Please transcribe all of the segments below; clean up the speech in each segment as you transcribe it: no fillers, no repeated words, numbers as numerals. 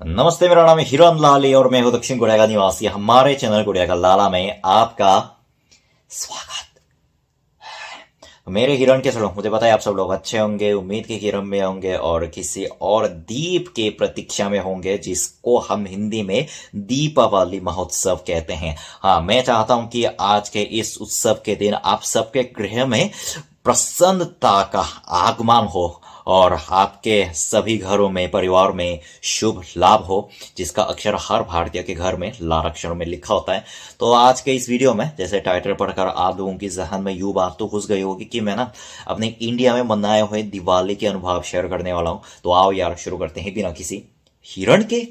नमस्ते, मेरा नाम है हिरन लाली और मैं हूं दक्षिण कोरिया का निवासी। हमारे चैनल कोरिया का लाला में आपका स्वागत। मेरे हिरन के चलो, मुझे पता है आप सब लोग अच्छे होंगे, उम्मीद के हिरन में होंगे और किसी और दीप के प्रतीक्षा में होंगे, जिसको हम हिंदी में दीपावली महोत्सव कहते हैं। हाँ, मैं चाहता हूं कि आज के इस उत्सव के दिन आप सबके गृह में प्रसन्नता का आगमन हो और आपके सभी घरों में, परिवार में शुभ लाभ हो, जिसका अक्षर हर भारतीय के घर में लाल अक्षरों में लिखा होता है। तो आज के इस वीडियो में, जैसे टाइटल पढ़कर आप लोगों की जहन में यूं बात तो घुस गई होगी कि मैं अपने इंडिया में मनाए हुए दिवाली के अनुभव शेयर करने वाला हूं। तो आओ यार, शुरू करते हैं बिना किसी हिरण के।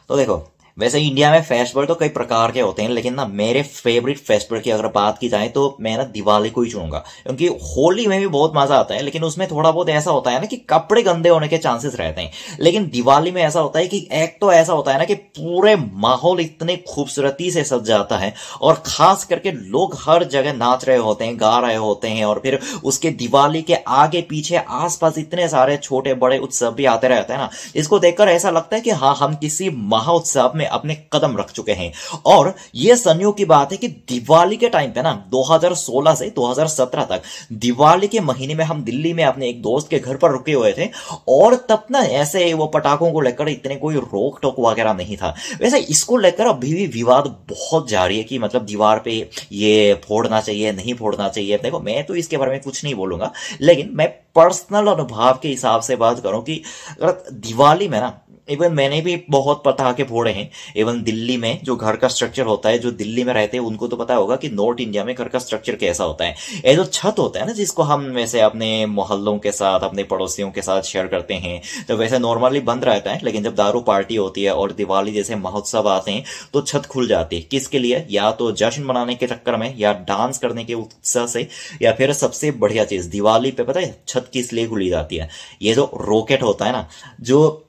तो देखो, वैसे इंडिया में फेस्टिवल तो कई प्रकार के होते हैं, लेकिन मेरे फेवरेट फेस्टिवल की अगर बात की जाए तो मैं दिवाली को ही चुनूंगा। क्योंकि होली में भी बहुत मजा आता है, लेकिन उसमें थोड़ा बहुत ऐसा होता है ना कि कपड़े गंदे होने के चांसेस रहते हैं। लेकिन दिवाली में ऐसा होता है कि एक तो ऐसा होता है ना कि पूरे माहौल इतने खूबसूरती से सज जाता है और खास करके लोग हर जगह नाच रहे होते हैं, गा रहे होते हैं, और फिर उसके दिवाली के आगे पीछे आसपास इतने सारे छोटे बड़े उत्सव भी आते रहते हैं ना, इसको देखकर ऐसा लगता है कि हाँ, हम किसी महोत्सव में अपने कदम रख चुके हैं। और यह संयोग की बात है कि दिवाली के टाइम पे 2016 से 2017 तक दिवाली के महीने में हम दिल्ली में अपने एक दोस्त के घर पर रुके हुए थे, और तब ऐसे वो पटाखों को लेकर इतने कोई रोक टोक वगैरह नहीं था। वैसे इसको लेकर अभी भी विवाद बहुत जारी है कि मतलब दीवार पे ये फोड़ना चाहिए, नहीं फोड़ना चाहिए। देखो, मैं तो इसके बारे में कुछ नहीं बोलूंगा, लेकिन मैं पर्सनल अनुभव के हिसाब से बात करूं कि अगर दिवाली में इवन मैंने भी बहुत पटाखे फोड़े हैं। इवन दिल्ली में जो घर का स्ट्रक्चर होता है, जो दिल्ली में रहते हैं उनको तो पता होगा कि नॉर्थ इंडिया में घर का स्ट्रक्चर कैसा होता है। ये जो छत होता है ना, जिसको हम वैसे अपने मोहल्लों के साथ, अपने पड़ोसियों के साथ शेयर करते हैं, तो वैसे नॉर्मली बंद रहता है, लेकिन जब दारू पार्टी होती है और दिवाली जैसे महोत्सव आते हैं तो छत खुल जाती है। किसके लिए? या तो जश्न मनाने के चक्कर में, या डांस करने के उत्साह से, या फिर सबसे बढ़िया चीज दिवाली पे पता है छत किस लिए खुली जाती है? ये जो रॉकेट होता है ना, जो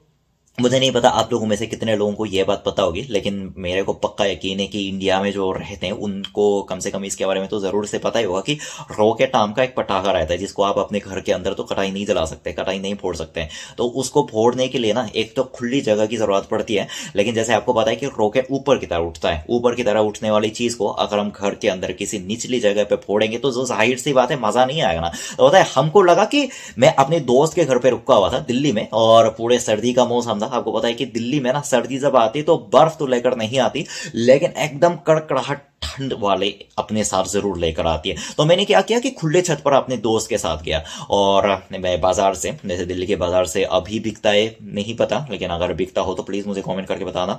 मुझे नहीं पता आप लोगों में से कितने लोगों को यह बात पता होगी, लेकिन मेरे को पक्का यकीन है कि इंडिया में जो रहते हैं उनको कम से कम इसके बारे में तो जरूर से पता ही होगा कि रॉकेट नाम का एक पटाखा रहता है, जिसको आप अपने घर के अंदर तो कटाई नहीं जला सकते, कटाई नहीं फोड़ सकते। तो उसको फोड़ने के लिए एक तो खुली जगह की जरूरत पड़ती है। लेकिन जैसे आपको पता है कि रॉकेट ऊपर की तरह उठता है, ऊपर की तरह उठने वाली चीज को अगर हम घर के अंदर किसी निचली जगह पे फोड़ेंगे तो जो जाहिर सी बात है, मजा नहीं आएगा ना। तो पता है, हमको लगा कि मैं अपने दोस्त के घर पे रुका हुआ था दिल्ली में, और पूरे सर्दी का मौसम था। आपको पता है कि दिल्ली में सर्दी जब आती तो बर्फ तो लेकर नहीं आती, लेकिन एकदम कड़कड़ाहट ठंड वाले अपने साथ जरूर लेकर आती है। तो मैंने क्या किया कि खुले छत पर अपने दोस्त के साथ गया, और मैं बाजार से, जैसे दिल्ली के बाजार से अभी बिकता है नहीं पता, लेकिन अगर बिकता हो तो प्लीज मुझे कमेंट करके बताना।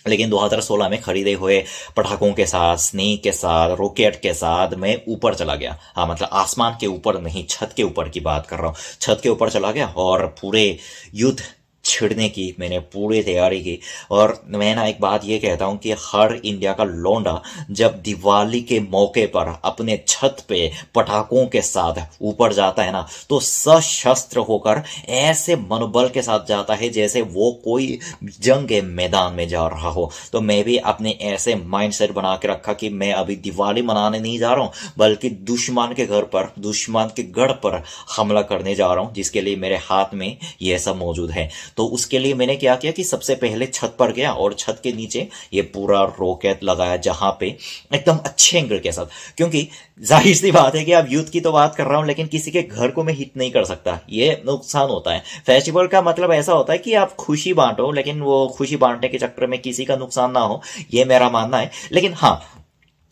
लेकिन 2016 में खरीदे हुए पटाखों के साथ, स्नेक के साथ, रॉकेट के साथ मैं ऊपर चला गया। हाँ, मतलब आसमान के ऊपर नहीं, छत के ऊपर की बात कर रहा हूं। छत के ऊपर चला गया और पूरे युद्ध छिड़ने की मैंने पूरी तैयारी की। और मैं एक बात ये कहता हूं कि हर इंडिया का लौंडा जब दिवाली के मौके पर अपने छत पे पटाखों के साथ ऊपर जाता है तो सशस्त्र होकर ऐसे मनोबल के साथ जाता है जैसे वो कोई जंग के मैदान में जा रहा हो। तो मैं भी अपने ऐसे माइंडसेट बना के रखा कि मैं अभी दिवाली मनाने नहीं जा रहा हूं, बल्कि दुश्मन के घर पर, दुश्मन के गढ़ पर हमला करने जा रहा हूं, जिसके लिए मेरे हाथ में यह सब मौजूद है। तो उसके लिए मैंने क्या किया कि सबसे पहले छत पर गया और छत के नीचे ये पूरा रॉकेट लगाया, जहां पे एकदम अच्छे एंगल के साथ, क्योंकि जाहिर सी बात है कि अब युद्ध की तो बात कर रहा हूं, लेकिन किसी के घर को मैं हिट नहीं कर सकता, ये नुकसान होता है। फेस्टिवल का मतलब ऐसा होता है कि आप खुशी बांटो, लेकिन वो खुशी बांटने के चक्कर में किसी का नुकसान ना हो, ये मेरा मानना है। लेकिन हाँ,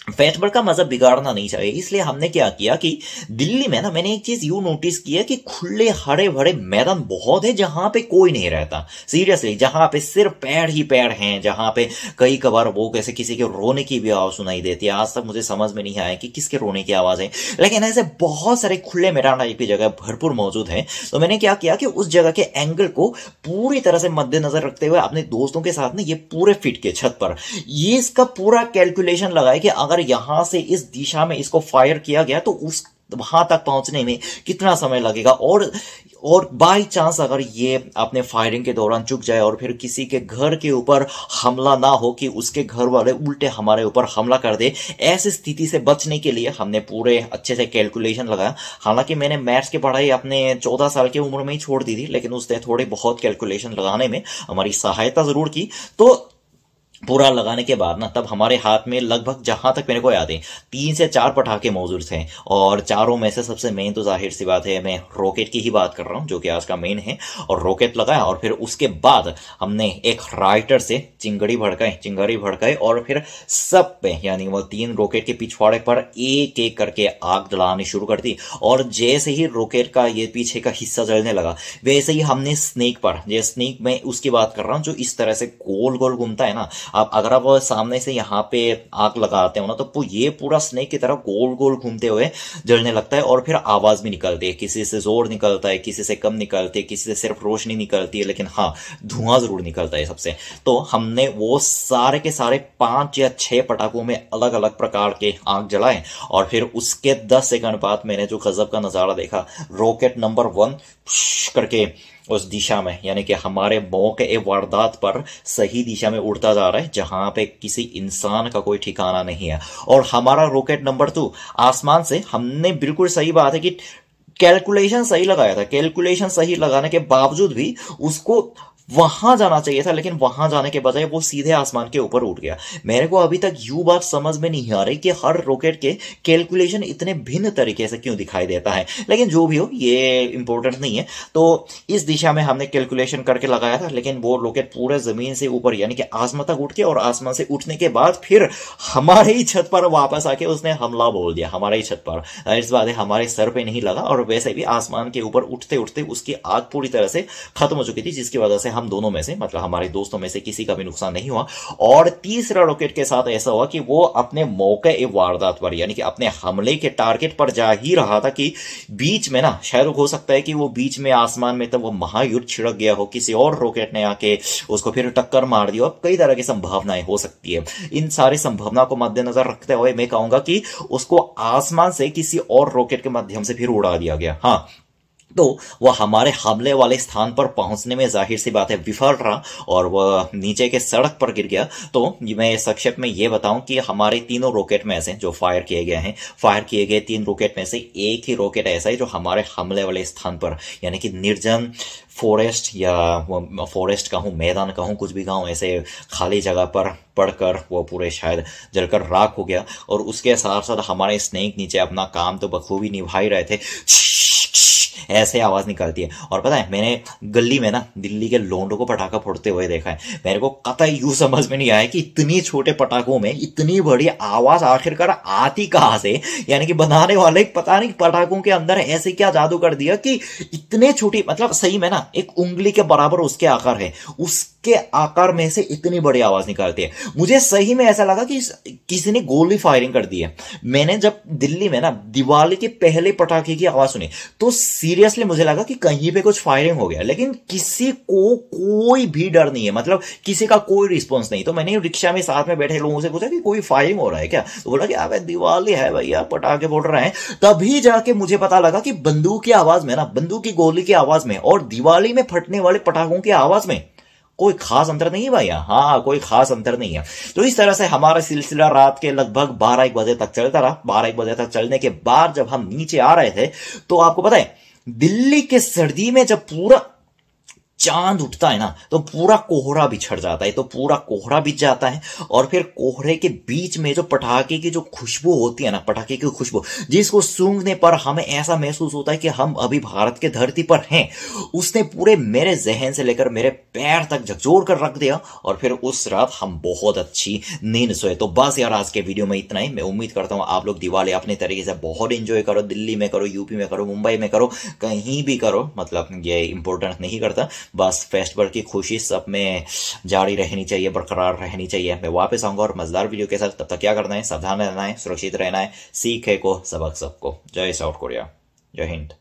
फेस्टिवल का मजा बिगाड़ना नहीं चाहिए, इसलिए हमने क्या किया कि दिल्ली में मैंने एक चीज यूं नोटिस किया कि खुले हरे भरे मैदान बहुत है जहां पे कोई नहीं रहता। सीरियसली, जहां पे सिर्फ पेड़ ही पेड़ हैं, जहां पे कई कबार वो कैसे किसी के रोने की भी आवाज सुनाई देती है। आज तक मुझे समझ में नहीं आया कि किसके रोने की आवाज है, लेकिन ऐसे बहुत सारे खुले मैदान टाइप की जगह भरपूर मौजूद है। तो मैंने क्या किया कि उस जगह के एंगल को पूरी तरह से मद्देनजर रखते हुए अपने दोस्तों के साथ ये पूरे फिट के छत पर ये इसका पूरा कैलकुलेशन लगाया कि अगर यहां से इस दिशा में इसको फायर किया गया तो उस वहां तक पहुंचने में कितना समय लगेगा, और बाय चांस अगर ये अपने फायरिंग के दौरान चुक जाए और फिर किसी के घर के ऊपर हमला ना हो कि उसके घर वाले उल्टे हमारे ऊपर हमला कर दे, ऐसी स्थिति से बचने के लिए हमने पूरे अच्छे से कैलकुलेशन लगाया। हालांकि मैंने मैथ्स की पढ़ाई अपने 14 साल की उम्र में ही छोड़ दी थी, लेकिन उसने थोड़ी बहुत कैलकुलेशन लगाने में हमारी सहायता जरूर की। तो पूरा लगाने के बाद ना तब हमारे हाथ में लगभग, जहां तक मेरे को याद है, 3 से 4 पटाखे मौजूद थे, और चारों में से सबसे मेन तो जाहिर सी बात है मैं रॉकेट की ही बात कर रहा हूं जो कि आज का मेन है। और रॉकेट लगाया और फिर उसके बाद हमने एक राइटर से चिंगारी भड़काई और फिर सब पे, यानी वो 3 रॉकेट के पिछवाड़े पर एक एक करके आग जलानी शुरू कर दी। और जैसे ही रॉकेट का ये पीछे का हिस्सा जलने लगा, वैसे ही हमने स्नेक पर, ये स्नेक में उसकी बात कर रहा हूं जो इस तरह से गोल गोल घूमता है ना, आप अगर आप सामने से यहाँ पे आग लगाते हो ना तो ये पूरा स्नेक की तरह गोल गोल घूमते हुए जलने लगता है। और फिर आवाज भी निकलती है, किसी से जोर निकलता है, किसी से कम निकलती है, किसी से सिर्फ रोशनी निकलती है, लेकिन हाँ धुआं जरूर निकलता है सबसे। तो हमने वो सारे के सारे 5 या 6 पटाखों में अलग अलग प्रकार के आग जलाए। और फिर उसके 10 सेकंड बाद मैंने जो गजब का नजारा देखा, रॉकेट नंबर 1 करके उस दिशा में, यानी कि हमारे मौके वारदात पर सही दिशा में उड़ता जा रहा है जहां पे किसी इंसान का कोई ठिकाना नहीं है। और हमारा रॉकेट नंबर 2 आसमान से, हमने बिल्कुल सही बात है कि कैलकुलेशन सही लगाया था, कैलकुलेशन सही लगाने के बावजूद भी उसको वहां जाना चाहिए था, लेकिन वहां जाने के बजाय वो सीधे आसमान के ऊपर उड़ गया। मेरे को अभी तक यूं बात समझ में नहीं आ रही कि हर रॉकेट के कैलकुलेशन इतने भिन्न तरीके से क्यों दिखाई देता है, लेकिन जो भी हो ये इंपॉर्टेंट नहीं है। तो इस दिशा में हमने कैलकुलेशन करके लगाया था, लेकिन वो रॉकेट पूरे जमीन से ऊपर यानी कि आसमान तक उठ के, और आसमान से उठने के बाद फिर हमारे ही छत पर वापस आके उसने हमला बोल दिया, हमारे ही छत पर। इस बात है हमारे सर पे नहीं लगा, और वैसे भी आसमान के ऊपर उठते उठते उसकी आग पूरी तरह से खत्म हो चुकी थी, जिसकी वजह से हम दोनों में से, मतलब हमारे दोस्तों में से किसी का भी नुकसान नहीं हुआ। और तीसरा रॉकेट के साथ ऐसा हुआ कि वो अपने मौके वारदात पर, यानी कि अपने हमले के टारगेट पर जा ही रहा था कि बीच में ना, शायद हो सकता है कि वो बीच में आसमान में तब वो महायुद्ध छिड़क गया हो, किसी और रॉकेट ने आके उसको फिर टक्कर मार दी हो। कई तरह की संभावनाएं हो सकती है। इन सारी संभावना को मद्देनजर रखते हुए मैं कहूंगा कि उसको आसमान से किसी और रॉकेट के माध्यम से फिर उड़ा दिया गया। हाँ, तो वह हमारे हमले वाले स्थान पर पहुंचने में जाहिर सी बात है विफल रहा और वह नीचे के सड़क पर गिर गया। तो मैं संक्षेप में यह बताऊं कि हमारे तीनों रॉकेट में से जो फायर किए गए 3 रॉकेट में से एक ही रॉकेट ऐसा है जो हमारे हमले वाले स्थान पर, यानी कि निर्जन फॉरेस्ट या फॉरेस्ट कहूं, मैदान कहूं, कुछ भी कहूं, ऐसे खाली जगह पर पड़कर वो पूरे शायद जलकर राख हो गया। और उसके साथ साथ हमारे स्नेक नीचे अपना काम तो बखूबी निभा ही रहे थे, ऐसे आवाज निकलती है। और पता है, मैंने गली में ना दिल्ली के लोंडों को पटाखा फोड़ते हुए देखा है। मेरे को कतई यूं समझ में नहीं आया कि इतनी छोटे पटाखों में इतनी बड़ी आवाज आखिरकार आती कहां से, यानी कि बनाने वाले पता नहीं पटाखों के अंदर ऐसे क्या जादू कर दिया कि इतने छोटी, मतलब सही में ना एक उंगली के बराबर उसके आकार है, उसके आकार में से इतनी बड़ी आवाज निकलती है। मुझे सही में ऐसा लगा कि किसी ने गोली फायरिंग कर दी है। मैंने जब दिल्ली में ना दिवाली के पहले पटाखे की आवाज सुनी तो सीरियसली मुझे लगा कि कहीं पे कुछ फायरिंग हो गया, लेकिन किसी को कोई भी डर नहीं है, मतलब किसी का कोई रिस्पॉन्स नहीं। तो मैंने रिक्शा में साथ में बैठे लोगों से पूछा कि कोई फायरिंग हो रहा है क्या, तो बोला कि अबे दिवाली है भैया, पटाखे फोड़ रहे हैं। तभी जाके मुझे पता लगा कि बंदूक की आवाज में ना, बंदूक की गोली की आवाज में और दिवाली में फटने वाले पटाखों की आवाज में कोई खास अंतर नहीं है भैया। हाँ, कोई खास अंतर नहीं है। तो इस तरह से हमारा सिलसिला रात के लगभग 12-1 बजे तक चलता रहा। 12-1 बजे तक चलने के बाद जब हम नीचे आ रहे थे तो आपको पता है, दिल्ली के सर्दी में जब पूरा चांद उठता है ना तो पूरा कोहरा बिछड़ जाता है, तो पूरा कोहरा बिछ जाता है। और फिर कोहरे के बीच में जो पटाखे की जो खुशबू होती है ना, पटाखे की खुशबू जिसको सूंघने पर हमें ऐसा महसूस होता है कि हम अभी भारत के धरती पर हैं, उसने पूरे मेरे जहन से लेकर मेरे पैर तक झकझोर कर रख दिया। और फिर उस रात हम बहुत अच्छी नींद सोए। तो बस यार, आज के वीडियो में इतना ही। मैं उम्मीद करता हूं आप लोग दिवाली अपने तरीके से बहुत एंजॉय करो। दिल्ली में करो, यूपी में करो, मुंबई में करो, कहीं भी करो, मतलब ये इंपॉर्टेंट नहीं करता। बस फेस्टिवल की खुशी सब में जारी रहनी चाहिए, बरकरार रहनी चाहिए। मैं वापस आऊंगा और मजेदार वीडियो के साथ। तब तक क्या करना है, सावधान रहना है, सुरक्षित रहना है, सीखे को सबक सबको। जय साउथ कोरिया, जय हिंद।